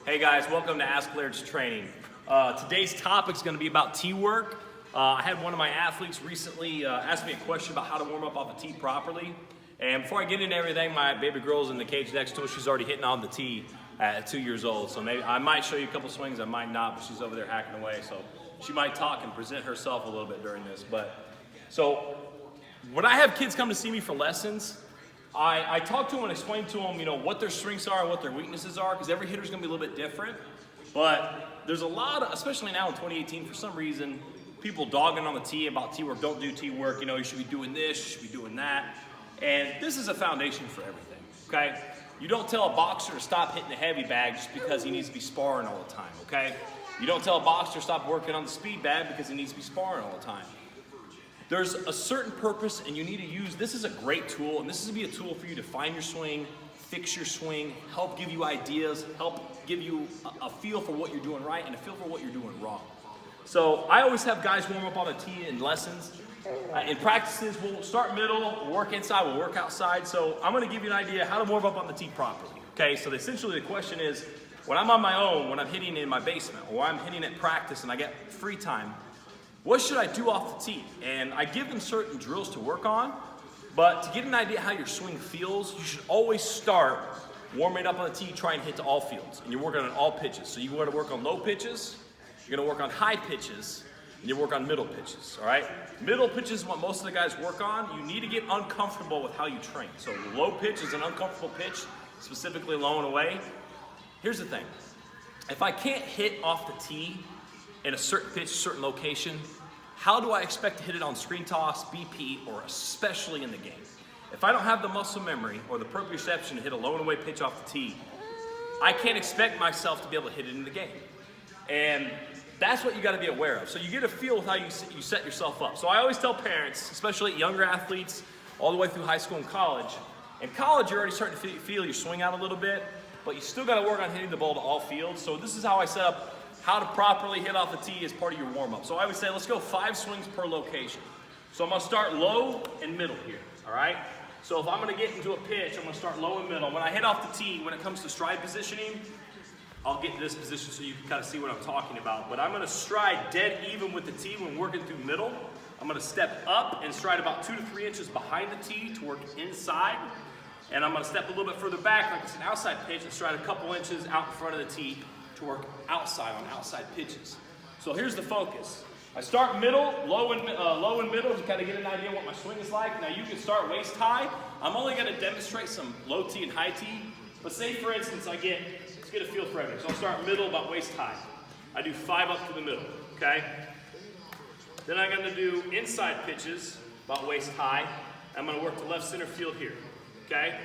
Hey guys, welcome to Ask Laird's Training. Today's topic is going to be about tee work. I had one of my athletes recently ask me a question about how to warm up off the tee properly. And before I get into everything, my baby girl's in the cage next to her. She's already hitting on the tee at 2 years old. So maybe I might show you a couple swings, I might not, but she's over there hacking away. So she might talk and present herself a little bit during this. So when I have kids come to see me for lessons, I talk to them and explain to them, what their strengths are and what their weaknesses are, because every hitter's going to be a little bit different. But there's a lot of, especially now in 2018, for some reason, people dogging on the tee about tee work. Don't do tee work. You should be doing this, you should be doing that. And this is a foundation for everything, okay? You don't tell a boxer to stop hitting the heavy bag just because he needs to be sparring all the time, okay? You don't tell a boxer to stop working on the speed bag because he needs to be sparring all the time. There's a certain purpose, and you need to use, this is a great tool, and this is going to be a tool for you to find your swing, fix your swing, help give you ideas, help give you a feel for what you're doing right and a feel for what you're doing wrong. So I always have guys warm up on the tee in lessons. In practices, we'll start middle, we'll work inside, we'll work outside. So I'm going to give you an idea how to warm up on the tee properly. Okay, so essentially the question is, when I'm on my own, when I'm hitting in my basement, or I'm hitting at practice and I get free time, what should I do off the tee? And I give them certain drills to work on, but to get an idea how your swing feels, you should always start warming up on the tee, try and hit to all fields. And you're working on all pitches. So you want to work on low pitches, you're going to work on high pitches, and you work on middle pitches, all right? Middle pitches is what most of the guys work on. You need to get uncomfortable with how you train. So low pitch is an uncomfortable pitch, specifically low and away. Here's the thing. If I can't hit off the tee in a certain pitch, certain location, how do I expect to hit it on screen toss, BP, or especially in the game? If I don't have the muscle memory or the proprioception to hit a low and away pitch off the tee, I can't expect myself to be able to hit it in the game. And that's what you got to be aware of. So you get a feel of how you set yourself up. So I always tell parents, especially younger athletes, all the way through high school and college. In college, you're already starting to feel your swing out a little bit, but you still got to work on hitting the ball to all fields. So this is how I set up how to properly hit off the tee as part of your warm-up. So I would say let's go 5 swings per location. So I'm going to start low and middle here, all right? So if I'm going to get into a pitch, I'm going to start low and middle. When I hit off the tee, when it comes to stride positioning, I'll get to this position so you can kind of see what I'm talking about. But I'm going to stride dead even with the tee when working through middle. I'm going to step up and stride about 2 to 3 inches behind the tee to work inside. And I'm going to step a little bit further back like it's an outside pitch and stride a couple inches out in front of the tee to work outside on outside pitches. So here's the focus. I start middle, low and middle to kind of get an idea what my swing is like. Now you can start waist high. I'm only going to demonstrate some low tee and high tee. But say for instance let's get a feel for everything. So I'll start middle about waist high. I do 5 up to the middle, okay? Then I'm going to do inside pitches about waist high. I'm going to work to left center field here, okay?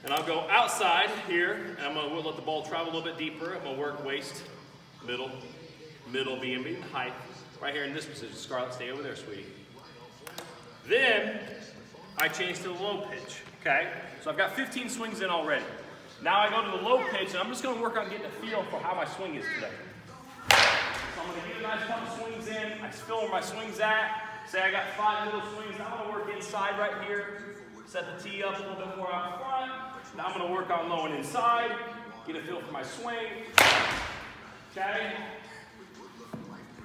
And I'll go outside here, and I'm going to let the ball travel a little bit deeper. I'm going to work waist, middle being height. Right here in this position. Scarlett, stay over there, sweetie. Then I change to the low pitch, okay? So I've got 15 swings in already. Now I go to the low pitch, and I'm just going to work on getting a feel for how my swing is today. So I'm going to get a nice couple swings in. I feel where my swing's at. Say I got 5 middle swings. I'm going to work inside right here. Set the tee up a little bit more out front. Now I'm going to work on low and inside. Get a feel for my swing. Okay.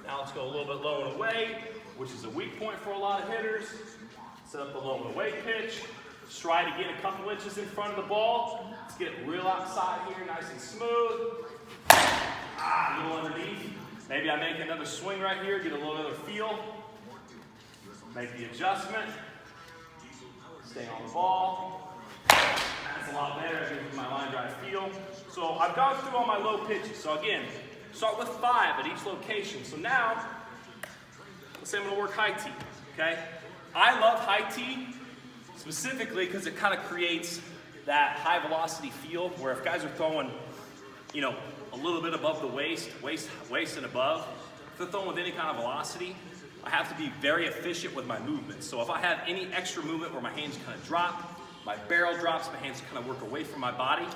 Now let's go a little bit low and away, which is a weak point for a lot of hitters. Set up the low and away pitch. Stride again a couple inches in front of the ball. Let's get it real outside here, nice and smooth. A little underneath. Maybe I make another swing right here, get a little other feel. Make the adjustment. Stay on the ball. That's a lot better. It gives me my line drive feel. So I've gone through all my low pitches. So again, start with 5 at each location. So now, let's say I'm going to work high tee. Okay? I love high tee specifically because it kind of creates that high velocity feel where if guys are throwing, a little bit above the waist and above, if they're throwing with any kind of velocity, I have to be very efficient with my movements. So if I have any extra movement where my hands kind of drop, my barrel drops, my hands kind of work away from my body,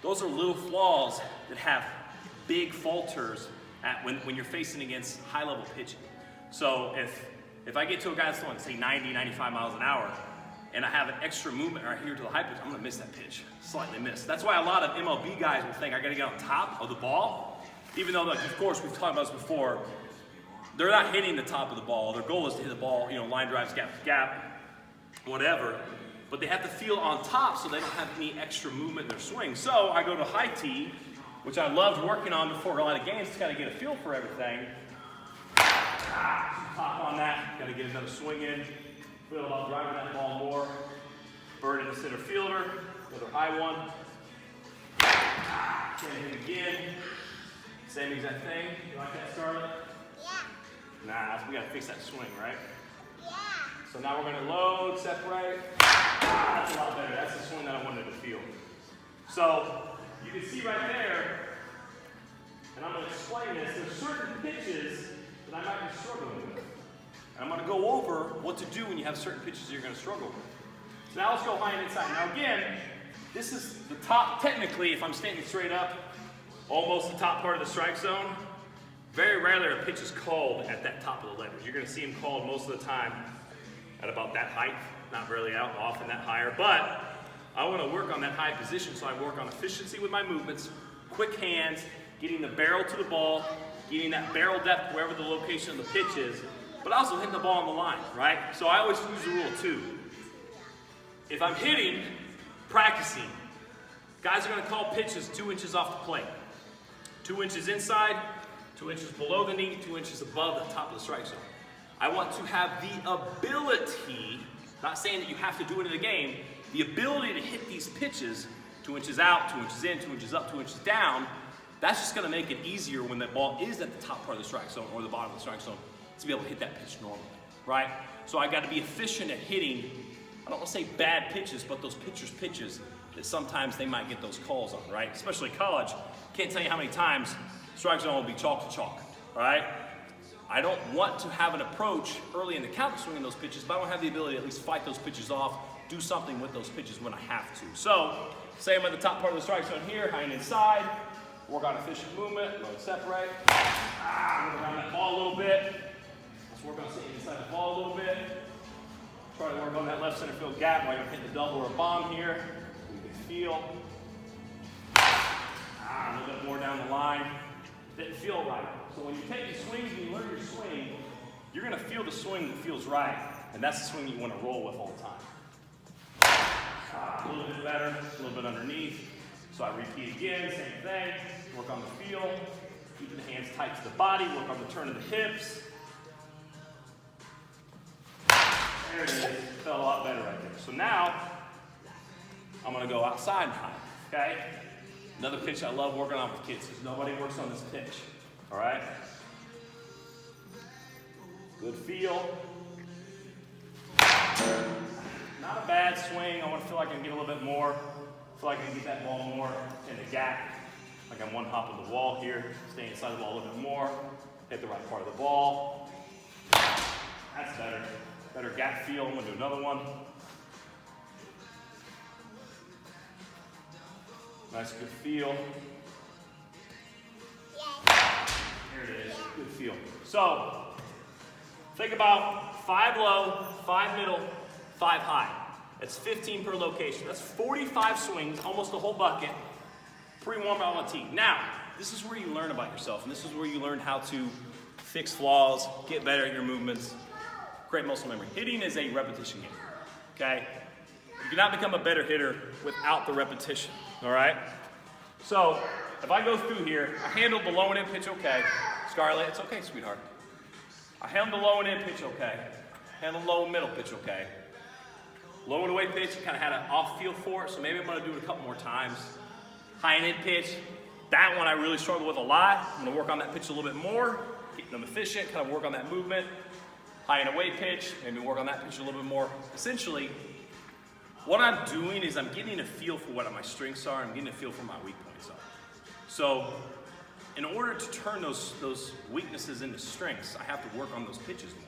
those are little flaws that have big falters when you're facing against high level pitching. So if I get to a guy that's throwing, say 90, 95 miles an hour, and I have an extra movement right here to the high pitch, I'm gonna miss that pitch, slightly miss. That's why a lot of MLB guys will think I gotta get on top of the ball, even though, like, of course, we've talked about this before, they're not hitting the top of the ball. Their goal is to hit the ball, you know, line drives, gap to gap, whatever, but they have to feel on top so they don't have any extra movement in their swing. So I go to high tee, which I loved working on before a lot of games to kind of get a feel for everything. Top on that, gotta get another swing in. Feel about driving that ball more. Bird in the center fielder, another high one. Can hit again. Same exact thing. You like that, Scarlett? Yeah. Nah, we gotta fix that swing, right? Yeah. So now we're gonna load, separate. That's a lot better. That's the swing that I wanted to feel. So you can see right there, and I'm gonna explain this, there's certain pitches that I might be struggling with. And I'm gonna go over what to do when you have certain pitches that you're gonna struggle with. So now let's go high and inside. Now again, this is the top, technically, if I'm standing straight up, almost the top part of the strike zone. Very rarely a pitch is called at that top of the leverage. You're gonna see them called most of the time at about that height, not really out often that higher, but I wanna work on that high position, so I work on efficiency with my movements, quick hands, getting the barrel to the ball, getting that barrel depth wherever the location of the pitch is, but also hitting the ball on the line, right? So I always use the rule of 2. If I'm hitting, practicing, guys are gonna call pitches 2 inches off the plate. 2 inches inside, 2 inches below the knee, 2 inches above the top of the strike zone. I want to have the ability, not saying that you have to do it in the game, the ability to hit these pitches 2 inches out, 2 inches in, 2 inches up, 2 inches down. That's just gonna make it easier when that ball is at the top part of the strike zone or the bottom of the strike zone to be able to hit that pitch normally, right? So I gotta be efficient at hitting, I don't wanna say bad pitches, but those pitchers' pitches that sometimes they might get those calls on, right? Especially college, can't tell you how many times strike zone will be chalk to chalk, right? I don't want to have an approach early in the count swinging those pitches, but I don't have the ability to at least fight those pitches off, do something with those pitches when I have to. So, say I'm at the top part of the strike zone here, high and inside, work on efficient movement, load separate, work around that ball a little bit. Let's work on staying inside the ball a little bit. Try to work on that left center field gap while I'm hitting the double or a bomb here. We can feel. A little bit more down the line. Didn't feel right. So when you take your swings and you learn your swing, you're gonna feel the swing that feels right. And that's the swing you wanna roll with all the time. A little bit better, a little bit underneath. So I repeat again, same thing. Work on the feel, keeping the hands tight to the body, work on the turn of the hips. There it is, felt a lot better right there. So now, I'm gonna go outside and high, okay? Another pitch I love working on with kids, because nobody works on this pitch, all right? Good feel. Not a bad swing. I want to feel like I can get a little bit more. Feel like I can get that ball more in the gap. Like I'm one hop of the wall here. Stay inside the ball a little bit more. Hit the right part of the ball. That's better. Better gap feel. I'm going to do another one. Nice, good feel. There it is. Good feel. So, think about 5 low, 5 middle, 5 high. That's 15 per location. That's 45 swings, almost a whole bucket, pre-warm out on the tee. Now, this is where you learn about yourself, and this is where you learn how to fix flaws, get better at your movements, create muscle memory. Hitting is a repetition game, okay? You cannot become a better hitter without the repetition, all right? So, if I go through here, I handled the low and in pitch okay. Scarlett, it's okay, sweetheart. I handled the low and in pitch okay. Handled low and middle pitch okay. Low and away pitch, kind of had an off feel for it, so maybe I'm going to do it a couple more times. High and in pitch, that one I really struggle with a lot. I'm going to work on that pitch a little bit more, getting them efficient, kind of work on that movement. High and away pitch, maybe work on that pitch a little bit more. Essentially, what I'm doing is I'm getting a feel for what my strengths are, I'm getting a feel for my weak points are. So, in order to turn those weaknesses into strengths, I have to work on those pitches more.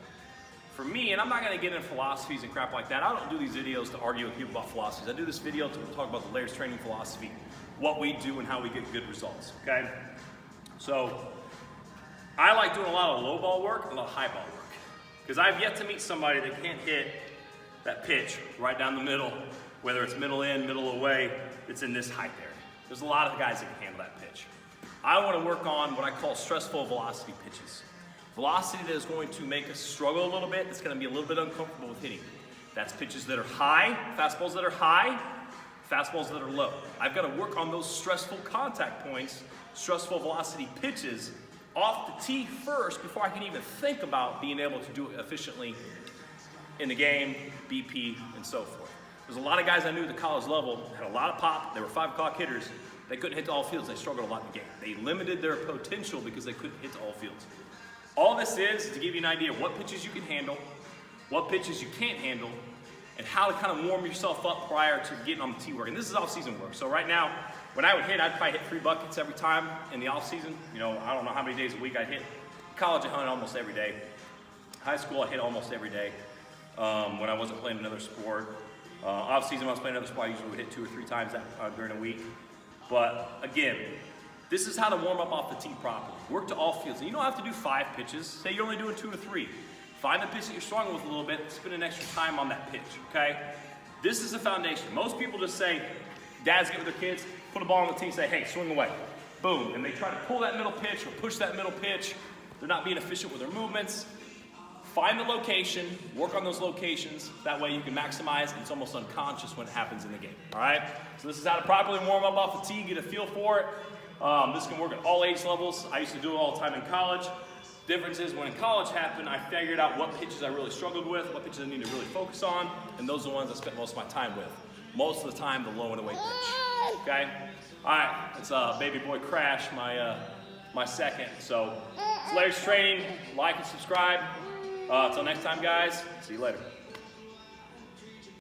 For me, and I'm not going to get into philosophies and crap like that. I don't do these videos to argue with people about philosophies. I do this video to talk about the Laird's training philosophy, what we do and how we get good results, okay? So, I like doing a lot of low ball work and a lot of high ball work. Because I've yet to meet somebody that can't hit that pitch right down the middle, whether it's middle in, middle away, it's in this height area. There's a lot of guys that can handle that pitch. I want to work on what I call stressful velocity pitches. Velocity that is going to make us struggle a little bit, it's going to be a little bit uncomfortable with hitting. That's pitches that are high, fastballs that are high, fastballs that are low. I've got to work on those stressful contact points, stressful velocity pitches off the tee first before I can even think about being able to do it efficiently in the game, BP, and so forth. There's a lot of guys I knew at the college level had a lot of pop. They were 5 o'clock hitters. They couldn't hit to all fields. They struggled a lot in the game. They limited their potential because they couldn't hit to all fields. All this is to give you an idea of what pitches you can handle, what pitches you can't handle, and how to kind of warm yourself up prior to getting on the tee work. And this is off-season work. So right now, when I would hit, I'd probably hit 3 buckets every time in the off-season. You know, I don't know how many days a week I'd hit. College, I hunted almost every day. High school, I hit almost every day when I wasn't playing another sport. Off-season, when I was playing another sport, I usually would hit 2 or 3 times during a week. But again, this is how to warm up off the tee properly. Work to all fields. And you don't have to do 5 pitches. Say you're only doing 2 or 3. Find the pitch that you're struggling with a little bit, spend an extra time on that pitch, okay? This is the foundation. Most people just say, dads get with their kids, put a ball on the tee, say, hey, swing away. Boom. And they try to pull that middle pitch or push that middle pitch. They're not being efficient with their movements. Find the location, work on those locations. That way you can maximize, and it's almost unconscious when it happens in the game, all right? So this is how to properly warm up off the tee, get a feel for it. This can work at all age levels. I used to do it all the time in college. Difference is when in college happened, I figured out what pitches I really struggled with, what pitches I need to really focus on, and those are the ones I spent most of my time with. Most of the time, the low and away pitch, okay? All right, it's Baby Boy Crash, my second. So it's Larry's Training. Like and subscribe. Until next time, guys, see you later.